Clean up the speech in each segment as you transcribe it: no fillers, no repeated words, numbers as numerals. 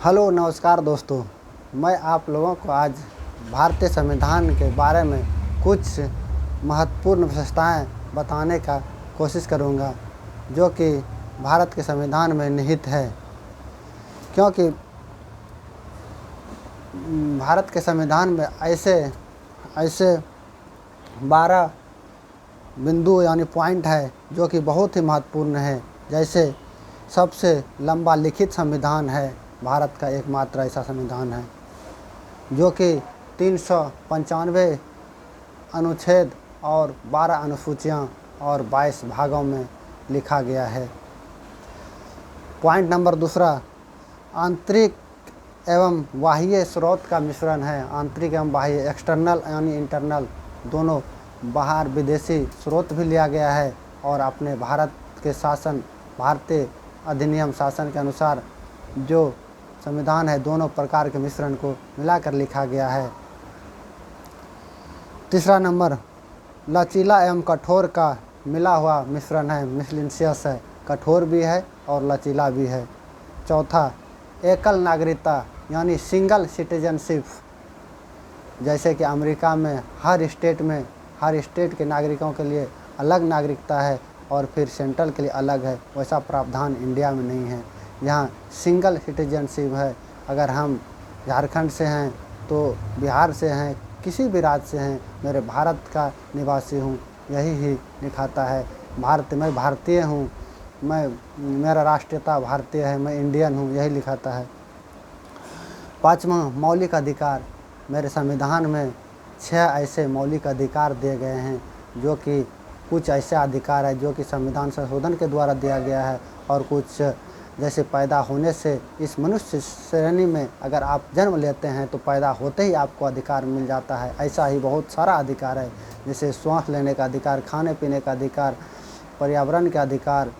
Hello नमस्कार दोस्तों। मैं आप लोगों को आज भारतीय संविधान के बारे में कुछ महत्वपूर्ण विशेषताएं बताने का कोशिश करूंगा जो कि भारत के संविधान में निहित है, क्योंकि भारत के संविधान में ऐसे 12 बिंदु यानी पॉइंट है जो कि बहुत ही महत्वपूर्ण है। जैसे सबसे लंबा लिखित संविधान है, भारत का एकमात्र ऐसा संविधान है जो कि 395 अनुच्छेद और 12 अनुसूचियाँ और 22 भागों में लिखा गया है। पॉइंट नंबर दूसरा, आंतरिक एवं बाह्य स्रोत का मिश्रण है। आंतरिक एवं बाह्य, एक्सटर्नल यानी इंटरनल, दोनों बाहर विदेशी स्रोत भी लिया गया है और अपने भारत के शासन, भारतीय अधिनियम शासन के अनुसार जो संविधान है, दोनों प्रकार के मिश्रण को मिलाकर लिखा गया है। तीसरा नंबर, लचीला एवं कठोर का मिला हुआ मिश्रण है, मिसलिनियस है, कठोर भी है और लचीला भी है। चौथा, एकल नागरिकता यानी सिंगल सिटीजनशिप। जैसे कि अमेरिका में हर स्टेट के नागरिकों के लिए अलग नागरिकता है और फिर सेंट्रल के लिए अलग है, वैसा प्रावधान इंडिया में नहीं है। यहाँ सिंगल सिटीजनशिप है। अगर हम झारखंड से हैं तो बिहार से हैं, किसी भी राज्य से हैं, मेरे भारत का निवासी हूँ, यही ही दिखाता है। मैं भारतीय हूँ, मेरा राष्ट्रीयता भारतीय है, मैं इंडियन हूँ, यही लिखाता है। पाँचवा, मौलिक अधिकार। मेरे संविधान में 6 ऐसे मौलिक अधिकार दिए गए हैं जो कि कुछ ऐसे अधिकार है जो कि संविधान संशोधन के द्वारा दिया गया है और कुछ जैसे पैदा होने से इस मनुष्य श्रेणी में अगर आप जन्म लेते हैं तो पैदा होते ही आपको अधिकार मिल जाता है। ऐसा ही बहुत सारा अधिकार है, जैसे श्वास लेने का अधिकार, खाने पीने का अधिकार, पर्यावरण का अधिकार,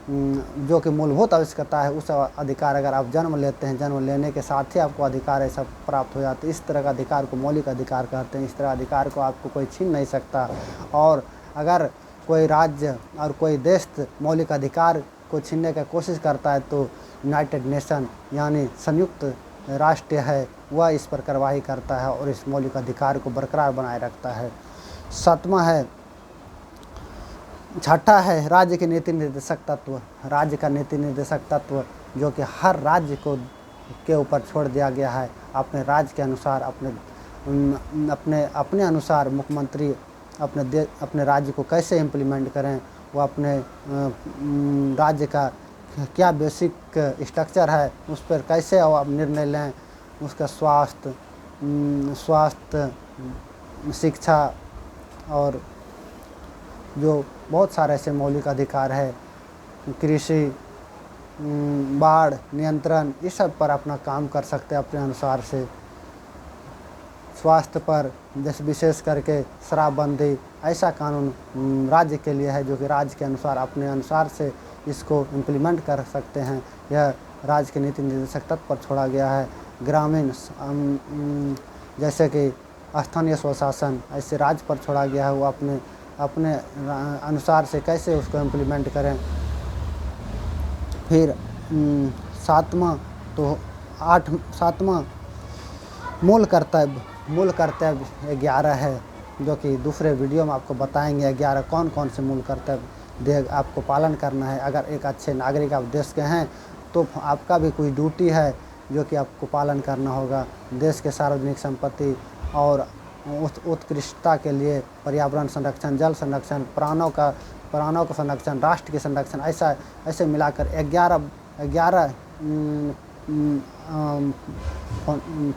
जो कि मूलभूत आवश्यकता है, उस अधिकार अगर आप जन्म लेते हैं, जन्म लेने के साथ ही आपको अधिकार ऐसा प्राप्त हो जाते हैं। इस तरह का अधिकार को मौलिक अधिकार कहते हैं। इस तरह अधिकार को आपको कोई छीन नहीं सकता। और अगर कोई राज्य और कोई देश मौलिक अधिकार को छीनने की कोशिश करता है तो यूनाइटेड नेशन यानी संयुक्त राष्ट्र है, वह इस पर कार्रवाई करता है और इस मौलिक अधिकार को बरकरार बनाए रखता है। छठा है राज्य के नीति निर्देशक तत्व। राज्य का नीति निर्देशक तत्व जो कि हर राज्य के ऊपर छोड़ दिया गया है। अपने राज्य के अनुसार, अपने अनुसार मुख्यमंत्री अपने राज्य को कैसे इम्प्लीमेंट करें, वो अपने राज्य का क्या बेसिक स्ट्रक्चर है उस पर कैसे वो निर्णय लें, उसका स्वास्थ्य, शिक्षा और जो बहुत सारे ऐसे मौलिक अधिकार है, कृषि, बाढ़ नियंत्रण, इस सब पर अपना काम कर सकते हैं अपने अनुसार से। स्वास्थ्य पर जैसे विशेष करके शराबबंदी, ऐसा कानून राज्य के लिए है जो कि राज्य के अनुसार अपने अनुसार से इसको इम्प्लीमेंट कर सकते हैं। यह राज्य के नीति निर्देशक तत्व पर छोड़ा गया है। ग्रामीण जैसे कि स्थानीय स्वशासन, ऐसे राज्य पर छोड़ा गया है, वो अपने अनुसार से कैसे उसको इम्प्लीमेंट करें। फिर सातवां मूल कर्तव्य 11 है जो कि दूसरे वीडियो में आपको बताएंगे। 11 कौन कौन से मूल कर्तव्य आपको पालन करना है। अगर एक अच्छे नागरिक आप देश के हैं तो आपका भी कोई ड्यूटी है जो कि आपको पालन करना होगा। देश के सार्वजनिक संपत्ति और उत्कृष्टता के लिए पर्यावरण संरक्षण, जल संरक्षण, प्राणों का संरक्षण, राष्ट्र के संरक्षण, ऐसे मिलाकर 11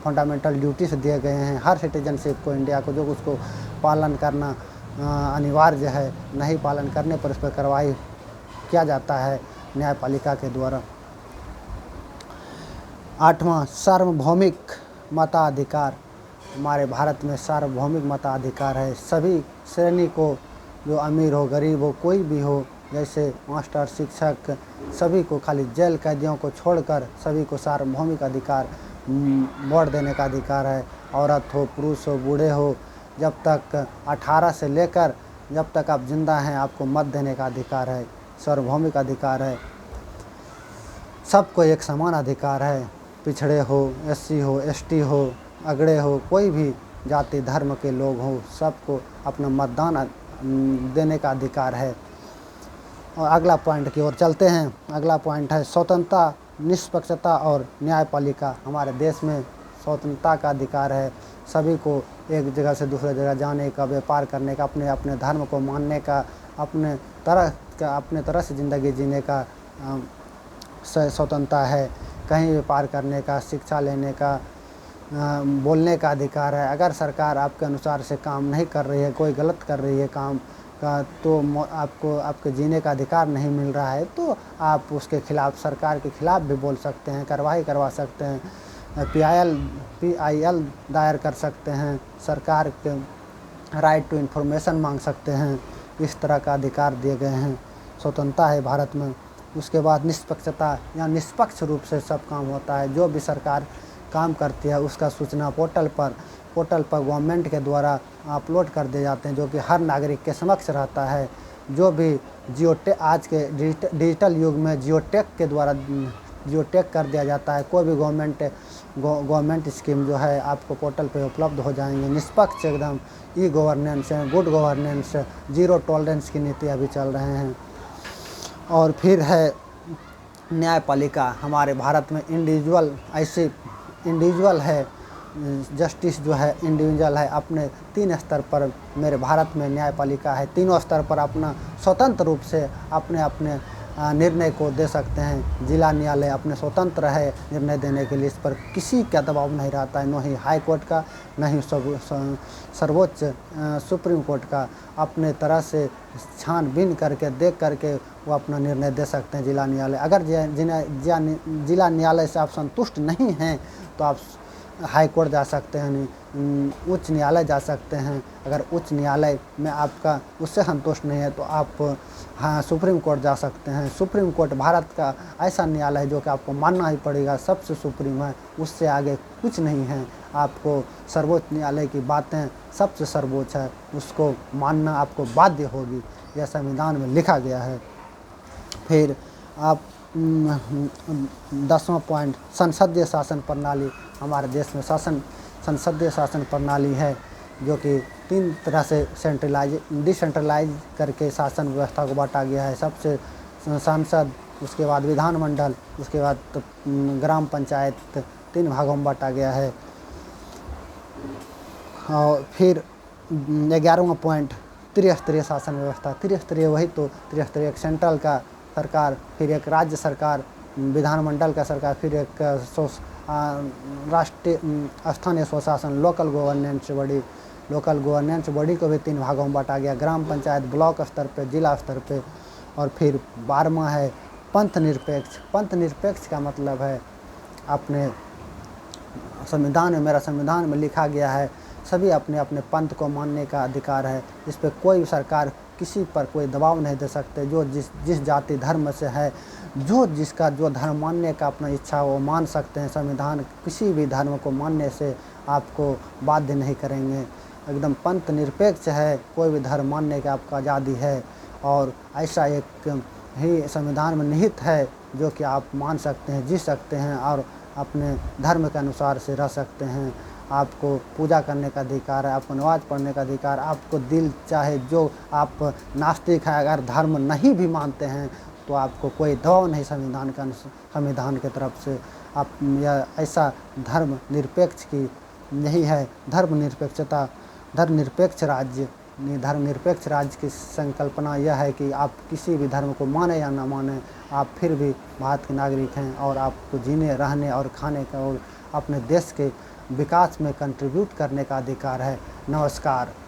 फंडामेंटल ड्यूटीज दिए गए हैं हर सिटीजनशिप को, इंडिया को, जो उसको पालन करना अनिवार्य है। नहीं पालन करने पर उस पर कार्रवाई किया जाता है न्यायपालिका के द्वारा। 8वां, सार्वभौमिक मताधिकार। हमारे भारत में सार्वभौमिक मताधिकार है। सभी श्रेणी को, जो अमीर हो, गरीब हो, कोई भी हो, जैसे मास्टर, शिक्षक, सभी को, खाली जेल कैदियों को छोड़कर सभी को सार्वभौमिक अधिकार, वोट देने का अधिकार है। औरत हो, पुरुष हो, बूढ़े हो, जब तक 18 से लेकर जब तक आप जिंदा हैं आपको मत देने का अधिकार है, सार्वभौमिक अधिकार है। सबको एक समान अधिकार है। पिछड़े हो, SC हो, ST हो, अगड़े हो, कोई भी जाति धर्म के लोग हों, सबको अपना मतदान देने का अधिकार है। और अगला पॉइंट की ओर चलते हैं। अगला पॉइंट है स्वतंत्रता, निष्पक्षता और न्यायपालिका। हमारे देश में स्वतंत्रता का अधिकार है, सभी को एक जगह से दूसरे जगह जाने का, व्यापार करने का, अपने अपने धर्म को मानने का, अपने तरह से ज़िंदगी जीने का स्वतंत्रता है। कहीं व्यापार करने का, शिक्षा लेने का, बोलने का अधिकार है। अगर सरकार आपके अनुसार से काम नहीं कर रही है, कोई गलत कर रही है काम का, तो आपको आपके जीने का अधिकार नहीं मिल रहा है, तो आप उसके खिलाफ, सरकार के खिलाफ भी बोल सकते हैं, कार्रवाई करवा सकते हैं, PIL दायर कर सकते हैं, सरकार के राइट टू इन्फॉर्मेशन मांग सकते हैं। इस तरह का अधिकार दिए गए हैं, स्वतंत्रता है भारत में। उसके बाद निष्पक्षता, या निष्पक्ष रूप से सब काम होता है। जो भी सरकार काम करती है उसका सूचना पोर्टल पर गवर्नमेंट के द्वारा अपलोड कर दिए जाते हैं, जो कि हर नागरिक के समक्ष रहता है। जो भी आज के डिजिटल युग में जियोटेक के द्वारा जियोटेक कर दिया जाता है। कोई भी गवर्नमेंट स्कीम जो है आपको पोर्टल पे उपलब्ध हो जाएंगे। निष्पक्ष एकदम गवर्नेंस है, गुड गवर्नेंस, जीरो टॉलरेंस की नीति अभी चल रहे हैं। और फिर है न्यायपालिका। हमारे भारत में इंडिविजुअल है, जस्टिस जो है इंडिविजुअल है। अपने 3 स्तर पर मेरे भारत में न्यायपालिका है। तीनों स्तर पर अपना स्वतंत्र रूप से अपने निर्णय को दे सकते हैं। जिला न्यायालय अपने स्वतंत्र है निर्णय देने के लिए, इस पर किसी का दबाव नहीं रहता है, न ही हाई कोर्ट का, न ही सर्वोच्च सुप्रीम कोर्ट का। अपने तरह से छानबीन करके देख करके वो अपना निर्णय दे सकते हैं जिला न्यायालय। अगर जिला न्यायालय से आप संतुष्ट नहीं हैं तो आप हाई कोर्ट जा सकते हैं, उच्च न्यायालय जा सकते हैं। अगर उच्च न्यायालय में आपका उससे संतुष्ट नहीं है तो आप सुप्रीम कोर्ट जा सकते हैं। सुप्रीम कोर्ट भारत का ऐसा न्यायालय है जो कि आपको मानना ही पड़ेगा, सबसे सुप्रीम है, उससे आगे कुछ नहीं है। आपको सर्वोच्च न्यायालय की बातें सबसे सर्वोच्च है, उसको मानना आपको बाध्य होगी, यह संविधान में लिखा गया है। फिर आप 10वां पॉइंट, संसदीय शासन प्रणाली। हमारे देश में संसदीय शासन प्रणाली है, जो कि 3 तरह से डिसेंट्रलाइज करके शासन व्यवस्था को बांटा गया है। सबसे संसद, उसके बाद विधानमंडल, उसके बाद ग्राम पंचायत, 3 भागों में बांटा गया है। और फिर 11वां पॉइंट, त्रिस्तरीय शासन व्यवस्था। त्रिस्तरीय वही तो त्रिस्तरीय, एक सेंट्रल का सरकार, फिर एक राज्य सरकार, विधानमंडल का सरकार, फिर एक राष्ट्रीय स्थानीय स्वशासन, लोकल गवर्नेंस बॉडी को भी 3 भागों में बांटा गया। ग्राम पंचायत ब्लॉक स्तर पे, जिला स्तर पे। और फिर 12वां है पंथ निरपेक्ष। पंथ निरपेक्ष का मतलब है, अपने संविधान में, मेरा संविधान में लिखा गया है, सभी अपने अपने पंथ को मानने का अधिकार है। इस पर कोई सरकार किसी पर कोई दबाव नहीं दे सकते। जो जिस जाति धर्म से है, जिसका जो धर्म मानने का अपना इच्छा वो मान सकते हैं। संविधान किसी भी धर्म को मानने से आपको बाध्य नहीं करेंगे। एकदम पंथ निरपेक्ष है, कोई भी धर्म मानने का आपको आज़ादी है। और ऐसा एक ही संविधान में निहित है जो कि आप मान सकते हैं, जी सकते हैं और अपने धर्म के अनुसार से रह सकते हैं। आपको पूजा करने का अधिकार है, आपको नमाज पढ़ने का अधिकार, आपको दिल चाहे जो, आप नास्तिक हैं, अगर धर्म नहीं भी मानते हैं तो आपको कोई दबाव नहीं संविधान की तरफ से। आप यह ऐसा धर्म निरपेक्ष की यही है धर्मनिरपेक्षता। धर्मनिरपेक्ष राज्य की संकल्पना यह है कि आप किसी भी धर्म को माने या ना माने, आप फिर भी भारत के नागरिक हैं और आपको जीने, रहने और खाने का और अपने देश के विकास में कंट्रीब्यूट करने का अधिकार है। नमस्कार।